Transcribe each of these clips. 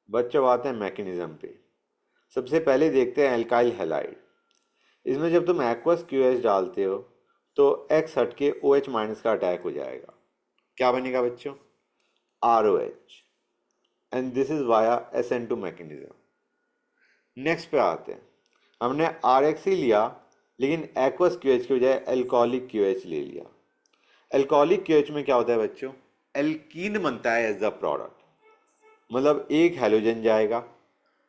बच्चों आते हैं मैकेनिज्म पे। सबसे पहले देखते हैं एल्काइल हैलाइड। इसमें जब तुम एक्वस क्यूएच डालते हो तो एक्स हट के ओ एच माइनस का अटैक हो जाएगा। क्या बनेगा बच्चों? R O H, and this is via S N two mechanism. Next पे आते हैं। हमने आर एक्स ही लिया, लेकिन एक्वस क्यूएच की बजाय एल्कोहलिक क्यूएच ले लिया। एल्कोहलिक क्यूएच में क्या होता है बच्चों? एल्कीन बनता है एज द प्रोडक्ट। मतलब एक हैलोजन जाएगा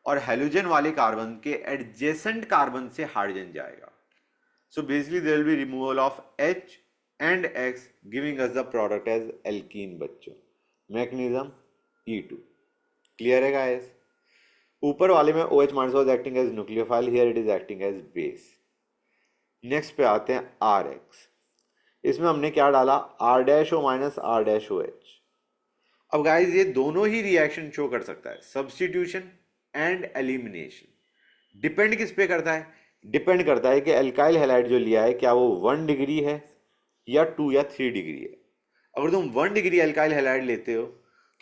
और हैलोजन वाले कार्बन के एडजेसेंट कार्बन से हाइड्रोजन जाएगा। So basically there will be removal of H and X giving us the product as alkene बच्चों। Mechanism E2। क्लियर है गाइस? ऊपर वाले में OH minus was acting as nucleophile, here it is acting as base. Next पे आते हैं RX। इसमें हमने क्या डाला? R dash O minus R dash OH। अब गाइस ये दोनों ही रिएक्शन शो कर सकता है, सब्स्टिट्यूशन एंड एलिमिनेशन। डिपेंड किस पे करता है? डिपेंड करता है कि एल्काइल हैलाइड जो लिया है क्या वो 1 डिग्री है या 2 या 3 डिग्री है। अगर तुम 1 डिग्री एल्काइल हैलाइड लेते हो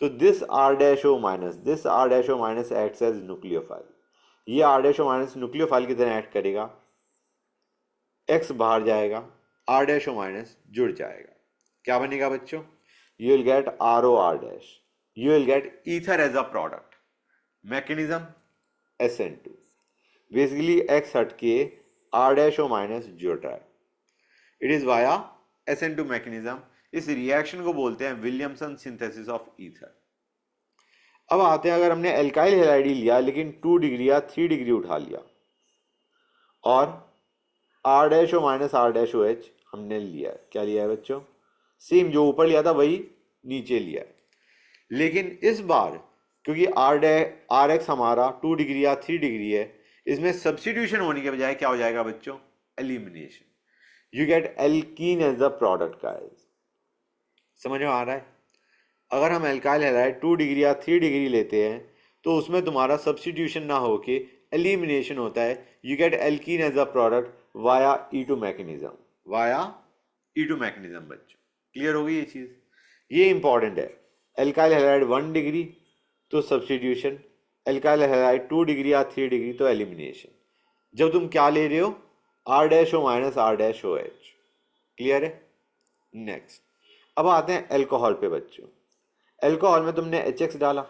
तो this R dash O minus acts as nucleophile. ये R dash O minus nucleophile की तरह एक्ट करेगा, एक्स बाहर जाएगा, आर डैश ओ माइनस जुड़ जाएगा। क्या बनेगा बच्चों? You will get R O R dash, you will get ether as a product. Mechanism SN2। Basically X हट के आर डैश ओ माइनस जुड़ रहा है। It is via SN2 mechanism. इस रिएक्शन को बोलते हैं विलियमसन सिंथेसिस ऑफ ईथर। अब आते हैं, अगर हमने एल्काइल हैलाइड लिया लेकिन 2 डिग्री या 3 डिग्री उठा लिया और R dash O minus R dash O H हमने लिया है। क्या लिया है बच्चों? सेम जो ऊपर लिया था वही नीचे लिया है। लेकिन इस बार क्योंकि आर एक्स हमारा 2 डिग्री या 3 डिग्री है, इसमें सब्स्टिट्यूशन होने के बजाय क्या हो जाएगा बच्चों? Elimination. You get alkene as the product guys. समझ में आ रहा है? अगर हम एल्काइल हैलाइड 2 डिग्री या 3 डिग्री लेते हैं तो उसमें तुम्हारा सब्स्टिट्यूशन ना होके एलिमिनेशन होता है। You get alkene as a product via E2 mechanism. Via E2 mechanism बच्चों। क्लियर होगी ये चीज? ये इंपॉर्टेंट है। एल्काइल हैलाइड 1 डिग्री तो सब्स्टिट्यूशन, एल्काइल हैलाइड 2 डिग्री या 3 डिग्री तो एलिमिनेशन। जब तुम क्या ले रहे हो? R dash O minus R dash O H. Clear है? नेक्स्ट, अब आते हैं एल्कोहल पे बच्चों। एल्कोहल में तुमने HX डाला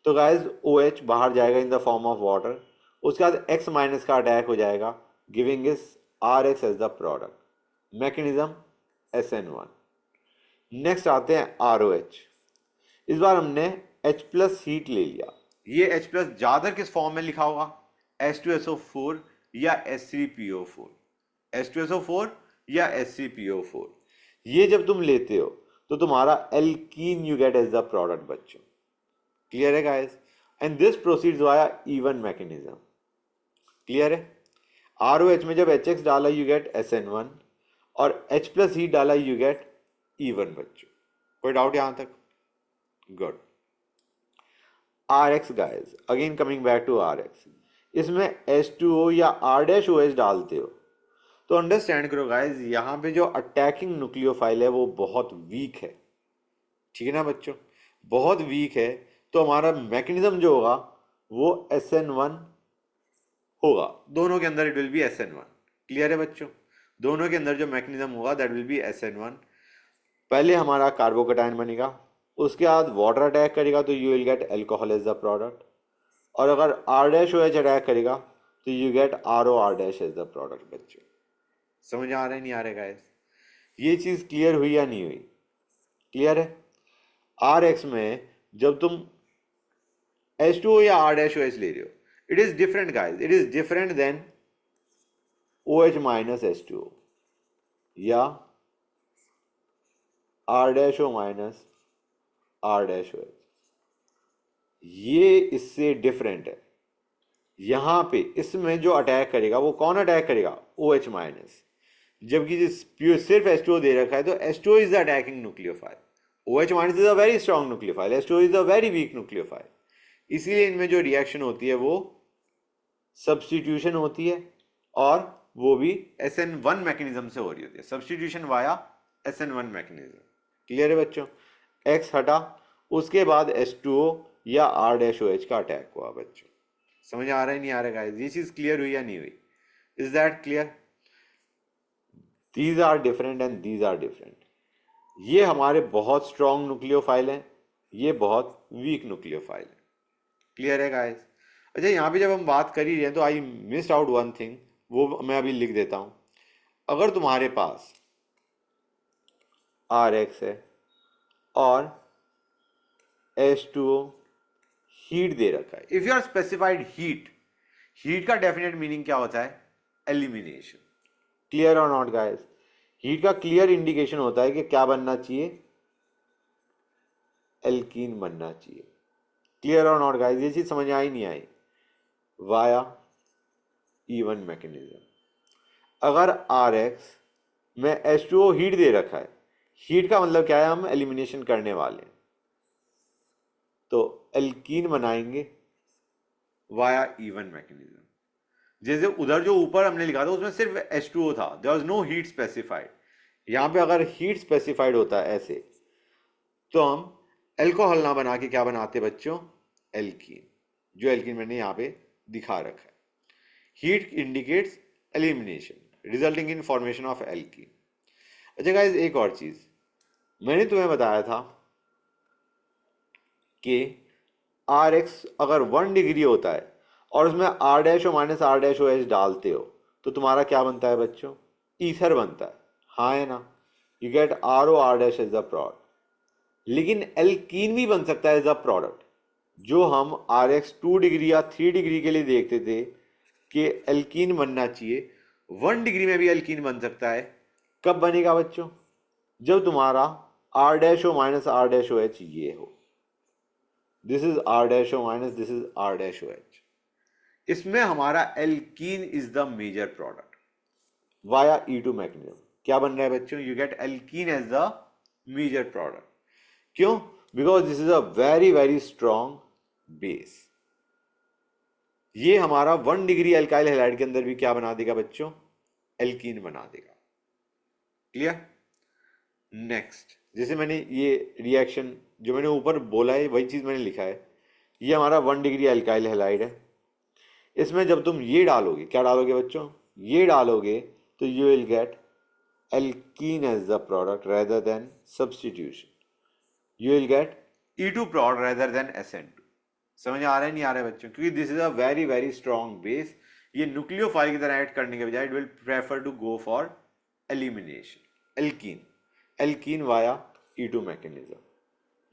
तो गाइज OH बाहर जाएगा in the form of water. उसके बाद X माइनस का अटैक हो जाएगा, giving is RX as the product. Mechanism SN1। Next आते हैं ROH। इस बार हमने H प्लस हीट ले लिया। ये H प्लस ज्यादा किस फॉर्म में लिखा होगा? H2SO4 या H3PO4। H2SO4 या H3PO4। ये जब तुम लेते हो तो तुम्हारा alkene you get as the product बच्चों। क्लियर है guys? And this proceeds via E1 mechanism. Clear है? ROH में जब HX डाला यू गेट SN1 और H प्लस हीट डाला यू गेट E1 बच्चों। कोई डाउट यहां तक? Good. RX guys, again coming back to RX। इसमें H2O या R डैश OH डालते हो तो अंडरस्टैंड करो गाइस, यहां पे जो अटैकिंग न्यूक्लियोफाइल है वो बहुत वीक है। ठीक है ना बच्चों? बहुत वीक है, तो हमारा मैकेनिज्म जो होगा वो SN1 होगा। दोनों के अंदर it will be SN1। Clear है बच्चों? दोनों के अंदर जो मैकेनिज्म होगा दैट विल बी SN1। पहले हमारा कार्बोकेटाइन बनेगा, उसके बाद वाटर अटैक करेगा तो you will get alcohol as the product. और अगर R डैश OH अटैक करेगा तो you get ROR dash as the product बच्चों। समझ आ रहा है नहीं आ रहा है गाइस? ये चीज क्लियर हुई या नहीं हुई? क्लियर है? RX में जब तुम H2O या R डैश OH ले रहे हो, it is different guys, it is different then OH minus H2O या R dash O minus R dash OH। ये इससे डिफरेंट है। यहां पे इसमें जो अटैक करेगा वो कौन अटैक करेगा? OH minus. जबकि सिर्फ H2O दे रखा है तो H2O is the attacking nucleophile, OH minus is a very strong nucleophile, H2O is a very weak nucleophile. इसीलिए इनमें जो रिएक्शन होती है वो सब्स्टिट्यूशन होती है, और वो भी SN1 मैकेनिज्म से हो रही होती है। Substitution via SN1 mechanism. Clear है बच्चों? X हटा, उसके बाद H2O या आर डैश ओ एच का अटैक हुआ बच्चों। समझ आ रहा है नहीं आ रहा गाइस? ये चीज क्लियर हुई या नहीं हुई? Is that clear? These are different and these are different. ये हमारे बहुत स्ट्रॉन्ग न्यूक्लियोफाइल हैं, ये बहुत वीक न्यूक्लियोफाइल है। क्लियर है गाइस? अच्छा, यहाँ पे जब हम बात कर ही रहे हैं तो I missed out one thing, वो मैं अभी लिख देता हूं। अगर तुम्हारे पास आर एक्स है और H2O हीट दे रखा है, if you are specified heat, heat का डेफिनेट मीनिंग क्या होता है? एलिमिनेशन। क्लियर और नॉट गाइस? हीट का क्लियर इंडिकेशन होता है कि क्या बनना चाहिए? एल्कीन बनना चाहिए। क्लियर और नॉट गाइस? ये चीज समझ आई नहीं आई? Via E one mechanism. अगर आर एक्स में H2O हीट दे रखा है, हीट का मतलब क्या है? हम एलिमिनेशन करने वाले हैं, तो एल्कीन बनाएंगे वाया इवन मैकेनिज्म। जैसे उधर जो ऊपर हमने लिखा था उसमें सिर्फ H2O था, there was no heat specified. यहां पे अगर हीट स्पेसिफाइड होता है ऐसे, तो हम एल्कोहल ना बना के क्या बनाते बच्चों? एल्कीन। जो एल्कीन मैंने यहां पे दिखा रखा है। Heat indicates elimination resulting in formation of alkene. अच्छा गाइस, एक और चीज मैंने तुम्हें बताया था कि आर एक्स अगर 1 डिग्री होता है और उसमें R dash O minus R dash O H डालते हो, तो तुम्हारा क्या बनता है बच्चों? ईथर बनता है। हाँ है ना? You get R O R dash as a product. लेकिन एल्कीन भी बन सकता है एज अ प्रोडक्ट, जो हम आर एक्स 2 डिग्री या 3 डिग्री के लिए देखते थे कि एल्कीन बनना चाहिए, 1 डिग्री में भी एल्कीन बन सकता है। कब बनेगा बच्चों? जब तुम्हारा R dash O minus R dash O H ये हो। This is R dash O minus this is R dash O H. इसमें हमारा alkene is the major product via E2 mechanism. क्या बन रहा है बच्चों? You get alkene as the major product. क्यों? Because this is a very very strong base. ये हमारा 1 डिग्री एल्काइल हैलाइड के अंदर भी क्या बना देगा बच्चों? एल्कीन बना देगा। क्लियर? नेक्स्ट, जैसे मैंने ये रिएक्शन जो मैंने ऊपर बोला है वही चीज मैंने लिखा है। ये हमारा 1 डिग्री एल्काइल हैलाइड है। इसमें जब तुम ये डालोगे, क्या डालोगे बच्चों? ये डालोगे, तो you will get alkene as the product rather than substitution. You will get E2 product rather than SN2। समझ आ रहा है नहीं आ रहा है बच्चों? क्योंकि this is a very very strong base. ये न्यूक्लियोफाइल की तरह ऐड करने के बजाय it will prefer to go for elimination. Alkene, alkene via E2 mechanism.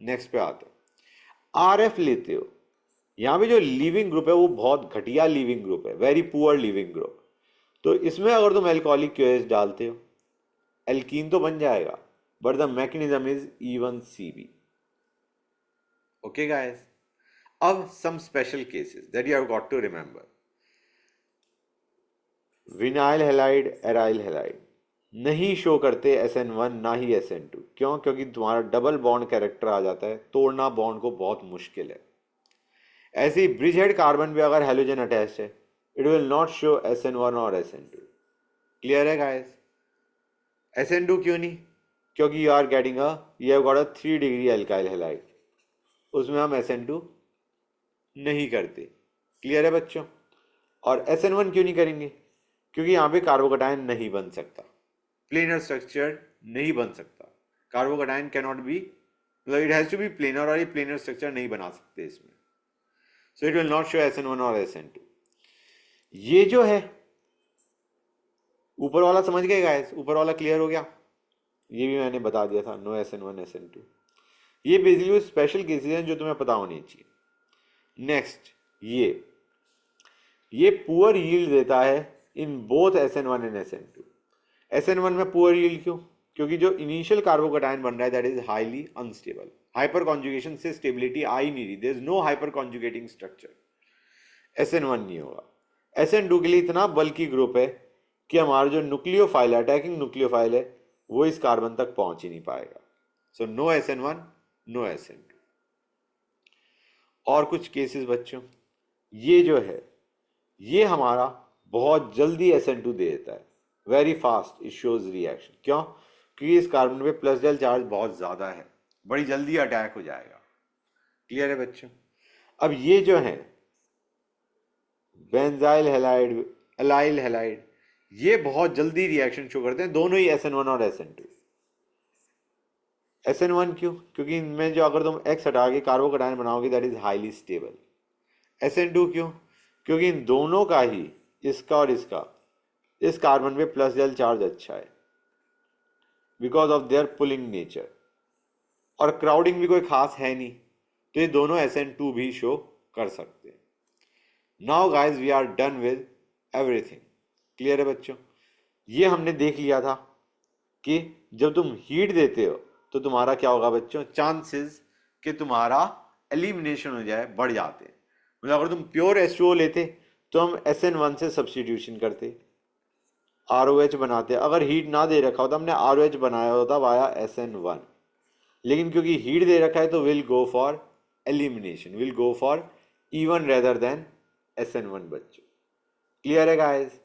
Next पे आते हैं। RF लेते हो, यहाँ पे जो लीविंग ग्रुप है वो बहुत घटिया लीविंग ग्रुप है, वेरी पुअर लीविंग ग्रुप। तो इसमें अगर तुम एल्कोहलिक क्यूएस डालते हो, एल्कीन तो बन जाएगा, but the mechanism is E1CB। Okay guys? अब some special cases that you have got to remember. Vinyl halide, aryl halide नहीं शो करते SN1 ना ही SN2। क्यों? क्योंकि तुम्हारा डबल बॉन्ड कैरेक्टर आ जाता है, तोड़ना बॉन्ड को बहुत मुश्किल है। ऐसे ही ब्रिज हेड कार्बन पे अगर हेलोजन अटैच है, it will not show SN1 और SN2। क्लियर है गाइस? SN2 क्यों नहीं? क्योंकि you are getting you have got a 3 degree alkyl halide, उसमें हम SN2 नहीं करते। क्लियर है बच्चों? और SN1 क्यों नहीं करेंगे? क्योंकि यहाँ पे कार्बोकटायन नहीं बन सकता, प्लेनर स्ट्रक्चर नहीं बन सकता। कार्बोकटायन कैन नॉट बी, मतलब it has to be planar, और ये प्लेनर स्ट्रक्चर नहीं बना सकते इसमें। So it will not show SN1 और SN2। ये जो है ऊपर वाला समझ गए गाइस? ऊपर वाला क्लियर हो गया? ये भी मैंने बता दिया था, नो SN1 SN2। ये बेसिकली स्पेशल केसेस हैं जो तुम्हें पता होनी चाहिए। नेक्स्ट, ये पुअर यील्ड देता है in both SN1 and SN2। SN1 में पुअर यील्ड क्यों? क्योंकि जो इनिशियल कार्बोकटायन बन रहा है that is highly unstable. Hyper conjugation से स्टेबिलिटी आ ही नहीं रही, there is no hyper conjugating structure. SN1 नहीं होगा। SN2 के लिए इतना बल्कि ग्रुप है कि हमारा जो न्यूक्लियोफाइल है, अटैकिंग न्यूक्लियोफाइल है, वो इस कार्बन तक पहुंच ही नहीं पाएगा। So no SN1, no SN2। और कुछ केसेस बच्चों, ये जो है ये हमारा बहुत जल्दी SN2 दे देता है, very fast it shows reaction. क्यों? क्योंकि इस कार्बन पे प्लस डेल चार्ज बहुत ज्यादा है, बड़ी जल्दी अटैक हो जाएगा। क्लियर है बच्चों? अब ये जो है बेंजाइल हैलाइड, एलाइल हैलाइड, ये बहुत जल्दी रिएक्शन शो करते हैं, दोनों ही SN1 और SN2। SN1 क्यों? क्योंकि इनमें जो अगर तुम X हटा के कार्बोकैटायन बनाओगे that is highly stable. SN2 क्यों? क्योंकि इन दोनों का ही, इसका और इसका, इस कार्बन पे प्लस जेल चार्ज अच्छा है because of their pulling nature, और क्राउडिंग भी कोई खास है नहीं, तो ये दोनों SN2 भी शो कर सकते हैं। Now guys we are done with everything. Clear है बच्चों? ये हमने देख लिया था कि जब तुम हीट देते हो तो तुम्हारा क्या होगा बच्चों, चांसेस कि तुम्हारा एलिमिनेशन हो जाए बढ़ जाते हैं। मतलब अगर तुम प्योर H2O लेते तो हम SN1 से सब्सटीट्यूशन करते, ROH बनाते। अगर हीट ना दे रखा होता हमने ROH बनाया होता वाया SN1, लेकिन क्योंकि हीट दे रखा है तो will go for elimination, will go for even rather than SN1 बच्चों। क्लियर है गाइस?